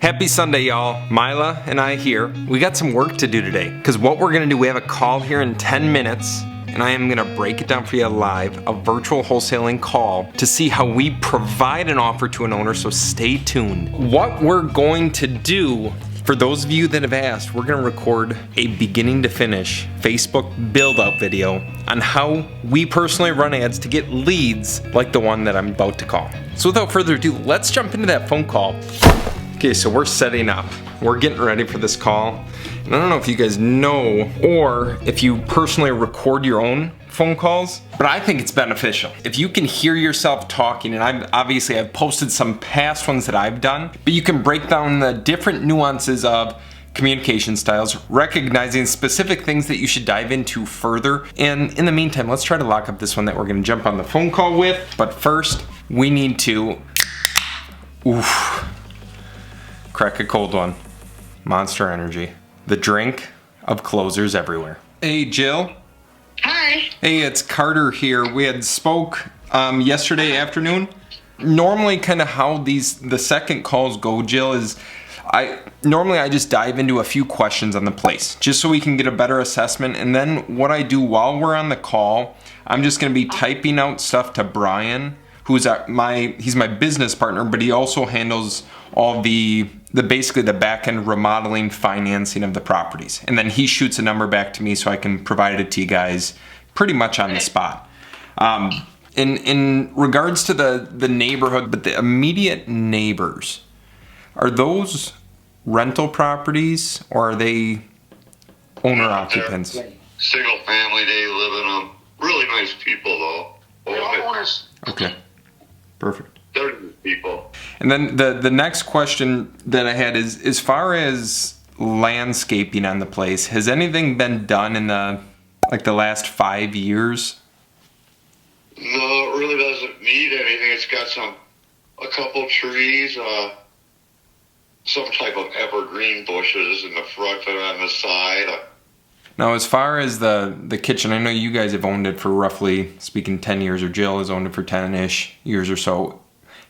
Happy Sunday, y'all. Mila and I here. We got some work to do today, because what we're going to do, we have a call here in 10 minutes, and I am going to break it down for you live, a virtual wholesaling call to see how we provide an offer to an owner, so stay tuned. What we're going to do, for those of you that have asked, we're going to record a beginning to finish Facebook build-out video on how we personally run ads to get leads like the one that I'm about to call. So without further ado, let's jump into that phone call. Okay, so we're setting up. We're getting ready for this call. And I don't know if you guys know or if you personally record your own phone calls, but I think it's beneficial. If you can hear yourself talking, and I've posted some past ones that I've done, but you can break down the different nuances of communication styles, recognizing specific things that you should dive into further. And in the meantime, let's try to lock up this one that we're gonna jump on the phone call with. But first, we need to, crack a cold one. Monster Energy. The drink of closers everywhere. Hey, Jill. Hi. Hey, it's Carter here. We had spoke yesterday afternoon. Normally kind of how the second calls go, Jill, is I just dive into a few questions on the place just so we can get a better assessment. And then what I do while we're on the call, I'm just going to be typing out stuff to Bryan, who's he's my business partner, but he also handles all the basically the back end remodeling, financing of the properties. And then he shoots a number back to me so I can provide it to you guys pretty much on the spot. In regards to the neighborhood, but the immediate neighbors, are those rental properties or are they owner occupants? Single family, they live in them. Really nice people though. Owners. Okay, perfect. They're good people. And then the next question that I had is, as far as landscaping on the place, has anything been done in the last 5 years? No, it really doesn't need anything. It's got a couple trees, some type of evergreen bushes in the front and on the side. Now, as far as the kitchen, I know you guys have owned it for roughly speaking 10 years, or Jill has owned it for 10-ish years or so.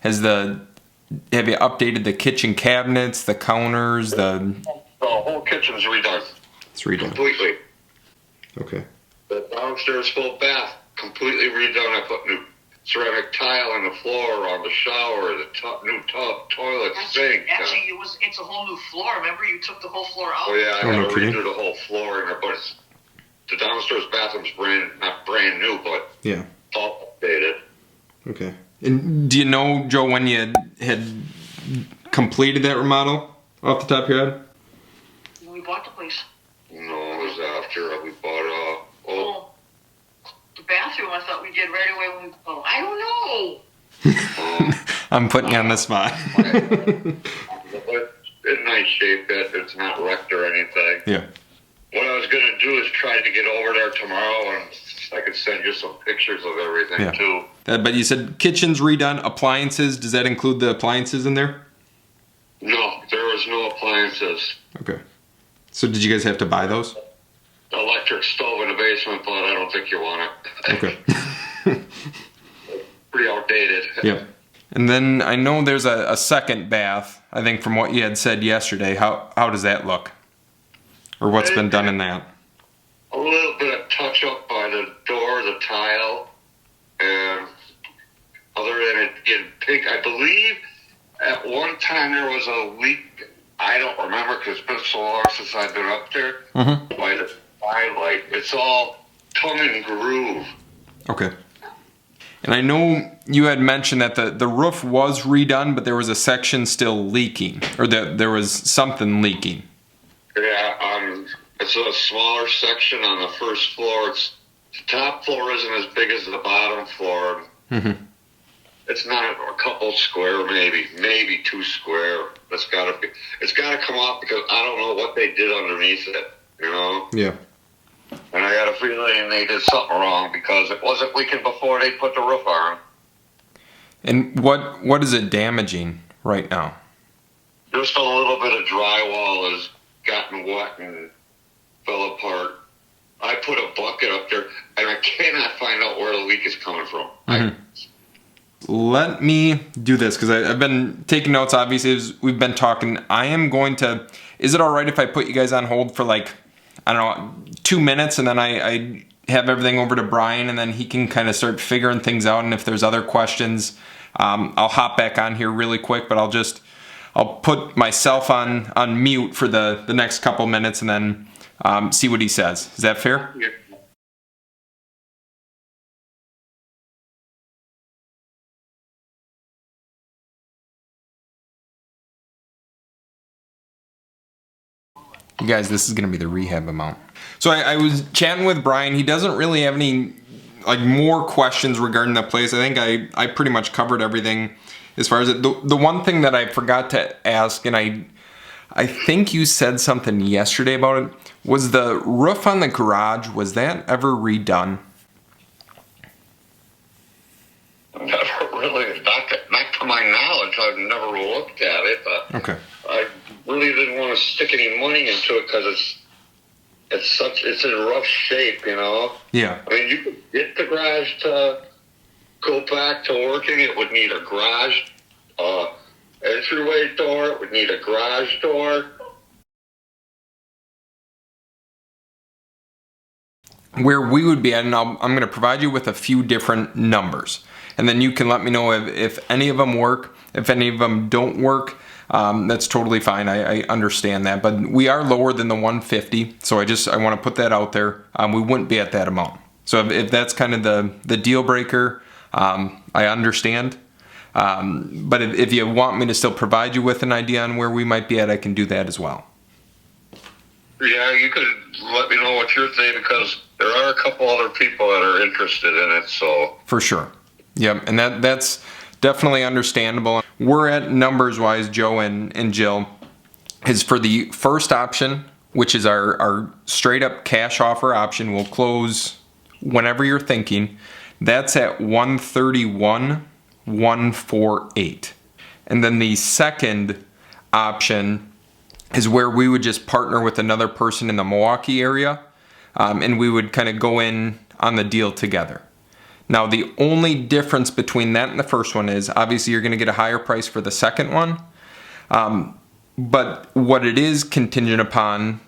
Have you updated the kitchen cabinets, the counters, the whole kitchen's redone. It's redone. Completely. Okay. The downstairs full bath, completely redone. I put new ceramic tile on the floor, on the shower, new tub, toilet, sink. Actually, it's a whole new floor. Remember, you took the whole floor out? Oh yeah, I no gotta kidding. redo the whole floor in there, but the downstairs bathroom's not brand new, but Yeah. all updated. Okay. And do you know, Joe, when you had completed that remodel off the top of your head? When we bought the place. No, it was after we bought The bathroom, I thought we did right away when we... Oh, I don't know. I'm putting you on the spot. In nice shape, it's not wrecked or anything. Yeah. What I was gonna do is try to get over there tomorrow, and I could send you some pictures of everything too. But you said kitchen's redone, appliances. Does that include the appliances in there? No, there was no appliances. Okay. So did you guys have to buy those? Electric stove in the basement, but I don't think you want it. Okay. Pretty outdated. Yep. And then I know there's a second bath, I think from what you had said yesterday. How does that look? Or what's been done in that? A little bit of touch up by the door, the tile, and other than it getting pink. I believe at one time there was a leak. I don't remember because it's been so long since I've been up there. Mm-hmm. By the skylight, it's all tongue and groove. Okay. And I know you had mentioned that the roof was redone, but there was a section still leaking, or there was something leaking. Yeah, it's a smaller section on the first floor. The top floor isn't as big as the bottom floor. Mm-hmm. It's not a couple square, maybe 2 square. It's gotta come off because I don't know what they did underneath it, you know? Yeah. And I got a feeling they did something wrong because it wasn't leaking before they put the roof on. And what is it damaging right now? Just a little bit of drywall has gotten wet and fell apart. I put a bucket up there, and I cannot find out where the leak is coming from. Mm-hmm. Let me do this because I've been taking notes, obviously, as we've been talking. I am going to, is it all right if I put you guys on hold for like, I don't know, 2 minutes, and then I have everything over to Bryan, and then he can kind of start figuring things out, and if there's other questions, I'll hop back on here really quick, but I'll put myself on mute for the next couple minutes, and then see what he says. Is that fair? Yeah. You guys, this is going to be the rehab amount. So I was chatting with Bryan. He doesn't really have any like more questions regarding the place. I think I pretty much covered everything as far as it. The one thing that I forgot to ask, and I think you said something yesterday about it, was the roof on the garage, was that ever redone? Never really, not to my knowledge, I've never looked at it, but Okay. I really didn't want to stick any money into it because it's in rough shape, you know. Yeah. I mean, you could get the garage to go back to working. It would need a garage entryway door. It would need a garage door. Where we would be at, and I'm going to provide you with a few different numbers, and then you can let me know if any of them work. If any of them don't work, that's totally fine. I understand that, but we are lower than the 150, so I want to put that out there. We wouldn't be at that amount. So if that's kind of the deal breaker, I understand. But if you want me to still provide you with an idea on where we might be at, I can do that as well. Yeah, you could let me know what you're saying because there are a couple other people that are interested in it. So For sure. Yep, and that's definitely understandable. We're at numbers-wise, Joe and Jill, is for the first option, which is our straight-up cash offer option. We'll close whenever you're thinking. That's at 131,148. And then the second option is where we would just partner with another person in the Milwaukee area, and we would kind of go in on the deal together. Now, the only difference between that and the first one is obviously you're going to get a higher price for the second one, but what it is contingent upon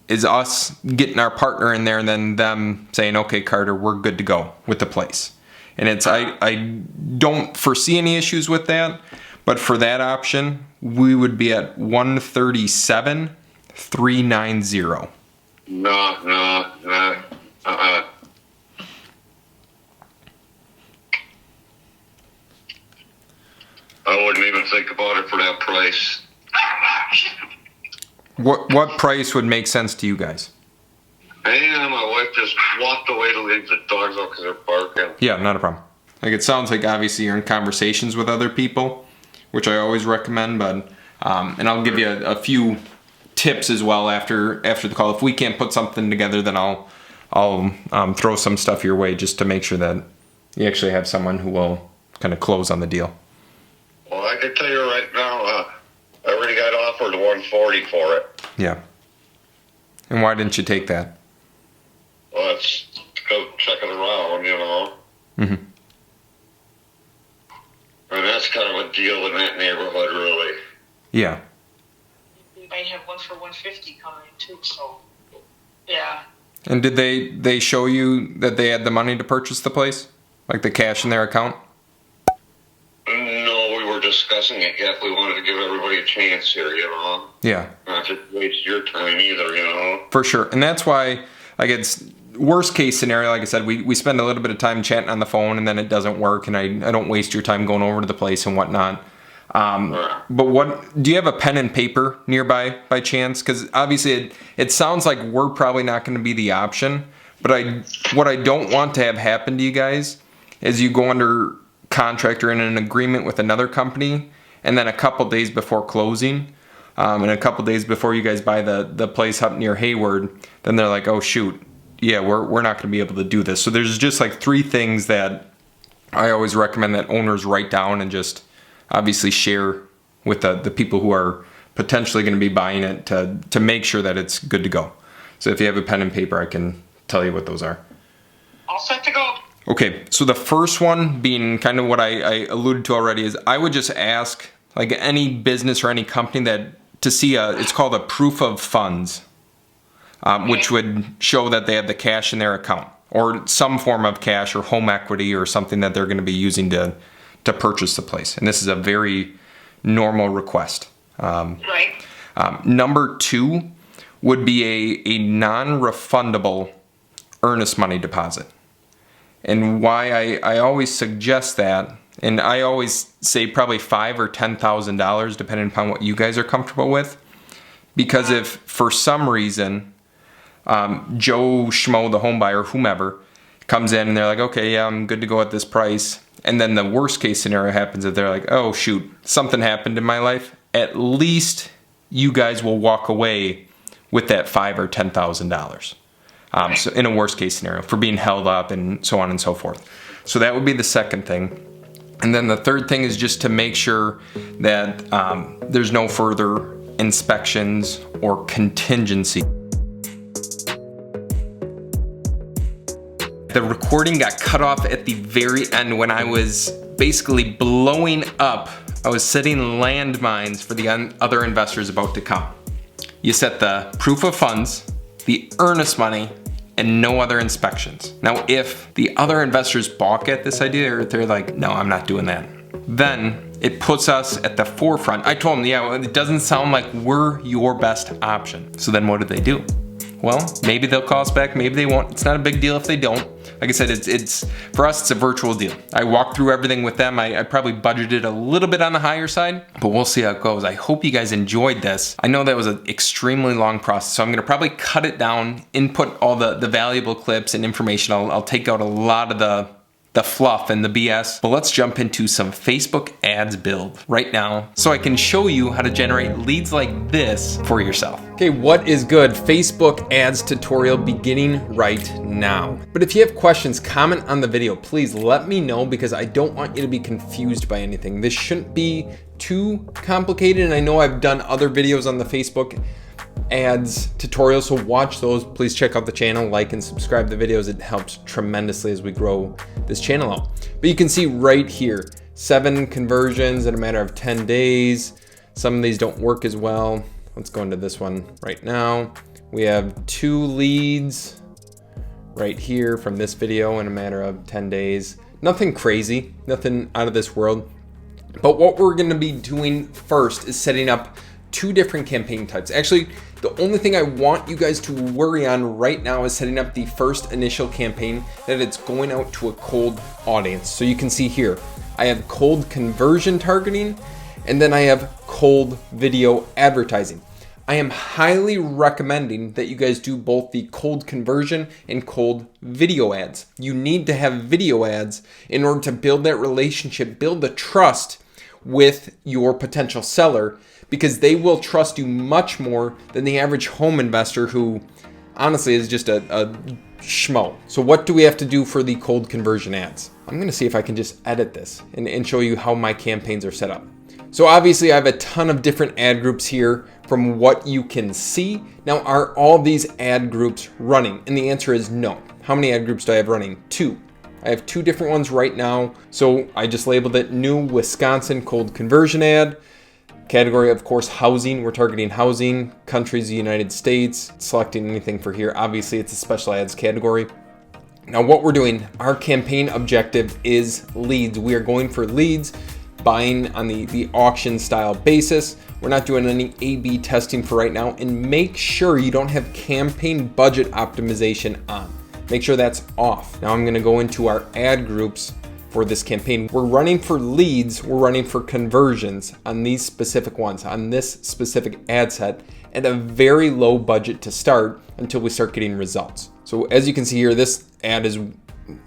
is us getting our partner in there and then them saying, okay, Carter, we're good to go with the place. And I don't foresee any issues with that, but for that option, we would be at 137,390. no. I wouldn't even think about it for that price. What price would make sense to you guys? And my wife just walked away to leave the dogs out because they're barking. Yeah, not a problem. Like, it sounds like obviously you're in conversations with other people, which I always recommend, but and I'll give you a few tips as well after the call. If we can't put something together, then I'll throw some stuff your way just to make sure that you actually have someone who will kind of close on the deal. Well, I can tell you right now, I already got offered 140 for it. Yeah. And why didn't you take that? Well, let's go check it around, you know. Mm-hmm. And that's kind of a deal in that neighborhood, really. Yeah. We might have one for 150 coming too, so yeah. And did they show you that they had the money to purchase the place? Like the cash in their account? No, we were discussing it yet. We wanted to give everybody a chance here, you know. Yeah. Not to waste your time either, you know. For sure. And that's why, like, it's worst case scenario, like I said, we spend a little bit of time chatting on the phone and then it doesn't work, and I don't waste your time going over to the place and whatnot. But do you have a pen and paper nearby by chance? Because obviously it sounds like we're probably not going to be the option, but what I don't want to have happen to you guys is you go under contract or in an agreement with another company, and then a couple days before closing, and a couple days before you guys buy the place up near Hayward, then they're like, oh shoot, yeah, we're not going to be able to do this. So there's just like 3 things that I always recommend that owners write down and just obviously share with the people who are potentially going to be buying it to make sure that it's good to go. So if you have a pen and paper, I can tell you what those are. All set to go. Okay, so the first one being kind of what I alluded to already is I would just ask like any business or any company that to see it's called a proof of funds, which would show that they have the cash in their account or some form of cash or home equity or something that they're going to be using to purchase the place. And this is a very normal request. Right. Number two would be a non-refundable earnest money deposit. And why I always suggest that, and I always say probably $5,000 or $10,000 depending upon what you guys are comfortable with, because if for some reason Joe Schmo, the home buyer, whomever, comes in and they're like, okay, yeah, I'm good to go at this price, and then the worst case scenario happens that they're like, oh shoot, something happened in my life, at least you guys will walk away with that $5,000 or $10,000. So in a worst case scenario for being held up and so on and so forth. So that would be the second thing. And then the third thing is just to make sure that there's no further inspections or contingency. The recording got cut off at the very end when I was basically blowing up. I was setting landmines for the other investors about to come. You set the proof of funds, the earnest money, and no other inspections. Now, if the other investors balk at this idea, or they're like, no, I'm not doing that, then it puts us at the forefront. I told them, yeah, well, it doesn't sound like we're your best option. So then what do they do? Well, maybe they'll call us back, maybe they won't. It's not a big deal if they don't. Like I said, it's for us, it's a virtual deal. I walked through everything with them. I probably budgeted a little bit on the higher side, but we'll see how it goes. I hope you guys enjoyed this. I know that was an extremely long process, so I'm gonna probably cut it down, input all the valuable clips and information. I'll take out a lot of the fluff and the BS, but let's jump into some Facebook ads build right now so I can show you how to generate leads like this for yourself. Okay, what is good? Facebook ads tutorial beginning right now. But if you have questions, comment on the video. Please let me know because I don't want you to be confused by anything. This shouldn't be too complicated, and I know I've done other videos on the Facebook ads tutorials, so watch those. Please check out the channel, like and subscribe to the videos. It helps tremendously as we grow this channel out. But you can see right here, 7 conversions in a matter of 10 days. Some of these don't work as well. Let's go into this one right now. We have 2 leads right here from this video in a matter of 10 days. Nothing crazy, nothing out of this world. But what we're gonna be doing first is setting up 2 different campaign types. Actually, the only thing I want you guys to worry on right now is setting up the first initial campaign that it's going out to a cold audience. So you can see here, I have cold conversion targeting, and then I have cold video advertising. I am highly recommending that you guys do both the cold conversion and cold video ads. You need to have video ads in order to build that relationship, build the trust with your potential seller, because they will trust you much more than the average home investor who honestly is just a schmo. So what do we have to do for the cold conversion ads? I'm gonna see if I can just edit this and show you how my campaigns are set up. So obviously I have a ton of different ad groups here from what you can see. Now, are all these ad groups running? And the answer is no. How many ad groups do I have running? 2. I have 2 different ones right now. So I just labeled it new Wisconsin cold conversion ad. Category, of course, housing. We're targeting housing. Countries, the United States. Selecting anything for here. Obviously, it's a special ads category. Now, what we're doing, our campaign objective is leads. We are going for leads, buying on the auction style basis. We're not doing any A/B testing for right now. And make sure you don't have campaign budget optimization on. Make sure that's off. Now I'm gonna go into our ad groups for this campaign. We're running for leads, we're running for conversions on these specific ones, on this specific ad set, at a very low budget to start until we start getting results. So as you can see here, this ad is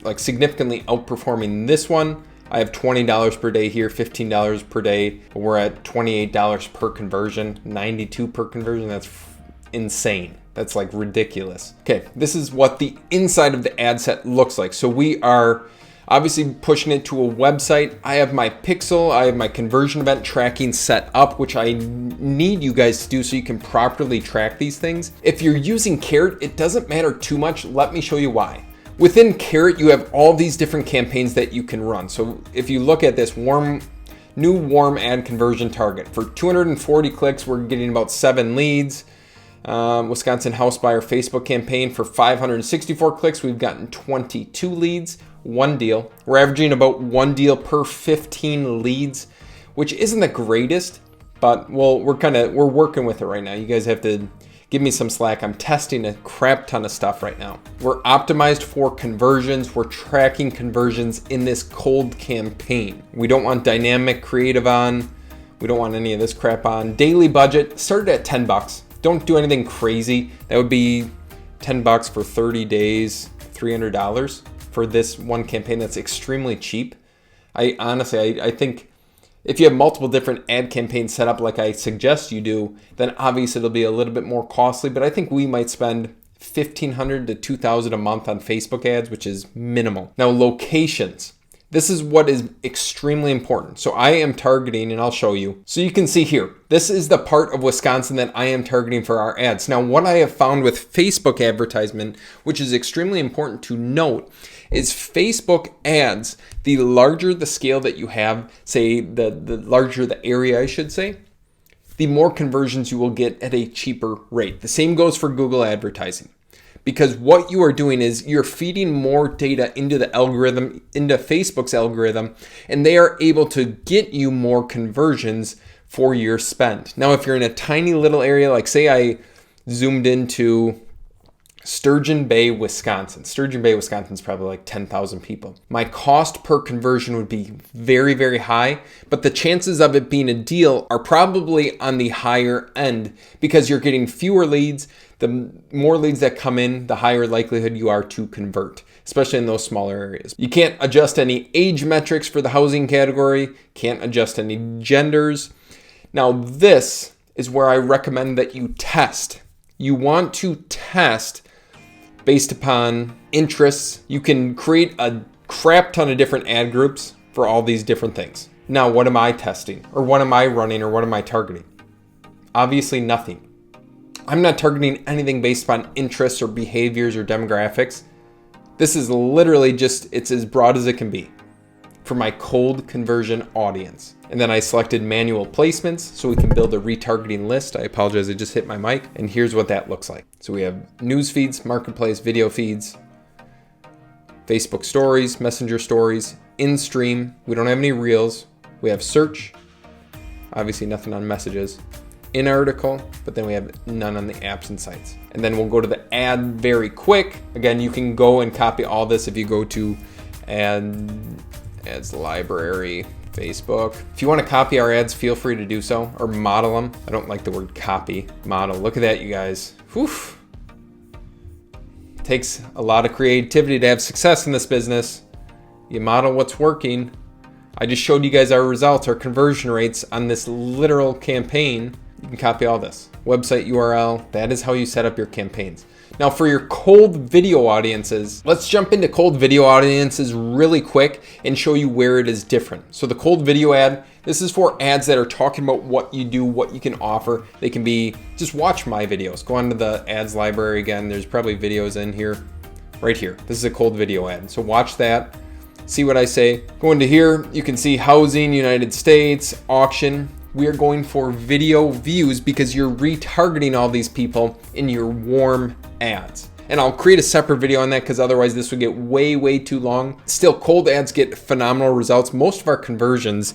like significantly outperforming this one. I have $20 per day here, $15 per day, but we're at $28 per conversion, 92 per conversion. That's insane. That's like ridiculous. Okay, this is what the inside of the ad set looks like. So we are obviously pushing it to a website. I have my pixel, I have my conversion event tracking set up, which I need you guys to do so you can properly track these things. If you're using Carrot, it doesn't matter too much. Let me show you why. Within Carrot, you have all these different campaigns that you can run. So if you look at this new warm ad conversion target, for 240 clicks, we're getting about 7 leads. Wisconsin house buyer Facebook campaign, for 564 clicks, we've gotten 22 leads, 1 deal. We're averaging about 1 deal per 15 leads, which isn't the greatest, but we're working with it right now. You guys have to give me some slack. I'm testing a crap ton of stuff right now. We're optimized for conversions. We're tracking conversions in this cold campaign. We don't want dynamic creative on. We don't want any of this crap on. Daily budget started at $10. Don't do anything crazy. That would be $10 for 30 days, $300 for this one campaign. That's extremely cheap. I honestly think if you have multiple different ad campaigns set up like I suggest you do, then obviously it'll be a little bit more costly, but I think we might spend $1,500 to $2,000 a month on Facebook ads, which is minimal. Now, locations. This is what is extremely important. So I am targeting, and I'll show you. So you can see here, this is the part of Wisconsin that I am targeting for our ads. Now, what I have found with Facebook advertisement, which is extremely important to note, is Facebook ads, the larger the scale that you have, say the larger the area, I should say, the more conversions you will get at a cheaper rate. The same goes for Google advertising. Because what you are doing is you're feeding more data into the algorithm, into Facebook's algorithm, and they are able to get you more conversions for your spend. Now, if you're in a tiny little area, like say I zoomed into Sturgeon Bay, Wisconsin. Sturgeon Bay, Wisconsin is probably like 10,000 people. My cost per conversion would be very, very high, but the chances of it being a deal are probably on the higher end because you're getting fewer leads. The more leads that come in, the higher likelihood you are to convert, especially in those smaller areas. You can't adjust any age metrics for the housing category, can't adjust any genders. Now, this is where I recommend that you test. You want to test based upon interests. You can create a crap ton of different ad groups for all these different things. Now, what am I testing? Or what am I running? Or what am I targeting? Obviously nothing. I'm not targeting anything based upon interests or behaviors or demographics. This is literally just, it's as broad as it can be for my cold conversion audience. And then I selected manual placements so we can build a retargeting list. I apologize, I just hit my mic. And here's what that looks like. So we have news feeds, marketplace, video feeds, Facebook stories, messenger stories, in-stream. We don't have any reels. We have search, obviously nothing on messages, in article, but then we have none on the apps and sites. And then we'll go to the ad very quick. Again, you can go and copy all this if you go to ads library, Facebook. If you want to copy our ads, feel free to do so, or model them. I don't like the word copy, model. Look at that, you guys. Whew. It takes a lot of creativity to have success in this business. You model what's working. I just showed you guys our results, our conversion rates on this literal campaign. You can copy all this. Website URL, that is how you set up your campaigns. Now for your cold video audiences, let's jump into cold video audiences really quick and show you where it is different. So the cold video ad, this is for ads that are talking about what you do, what you can offer. They can be, just watch my videos. Go onto the ads library again. There's probably videos in here, right here. This is a cold video ad. So watch that, see what I say. Go into here, you can see housing, United States, auction. We are going for video views because you're retargeting all these people in your warm ads. And I'll create a separate video on that because otherwise this would get way too long. Still, cold ads get phenomenal results. Most of our conversions,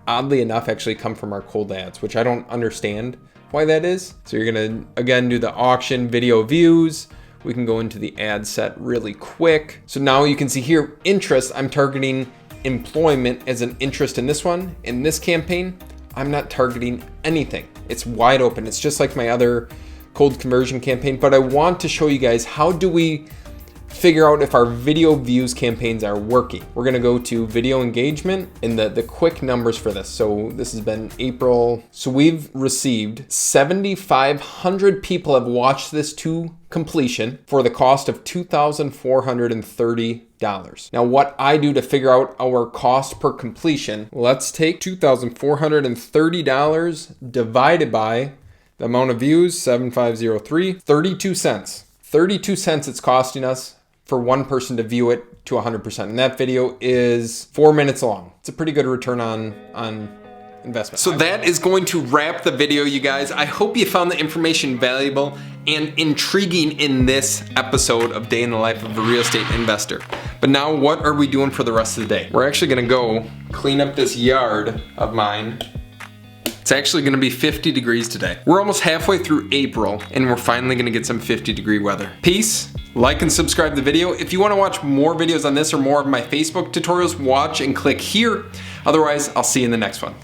oddly enough, actually come from our cold ads, which I don't understand why that is. So you're gonna, again, do the auction video views. We can go into the ad set really quick. So now you can see here, interest, I'm targeting employment as an interest in this one. In this campaign, I'm not targeting anything. It's wide open. It's just like my other cold conversion campaign, but I want to show you guys how do we figure out if our video views campaigns are working. We're gonna go to video engagement and the quick numbers for this. So this has been April. So we've received 7,500 people have watched this to completion for the cost of $2,430. Now what I do to figure out our cost per completion, let's take $2,430 divided by the amount of views, 7,503, 32 cents. 32 cents it's costing us for one person to view it to 100%. And that video is 4 minutes long. It's a pretty good return on investment. So that is going to wrap the video, you guys. I hope you found the information valuable and intriguing in this episode of Day in the Life of a Real Estate Investor. But now what are we doing for the rest of the day? We're actually gonna go clean up this yard of mine. It's actually gonna be 50 degrees today. We're almost halfway through April and we're finally gonna get some 50-degree weather. Peace. Like and subscribe to the video. If you wanna watch more videos on this or more of my Facebook tutorials, watch and click here. Otherwise, I'll see you in the next one.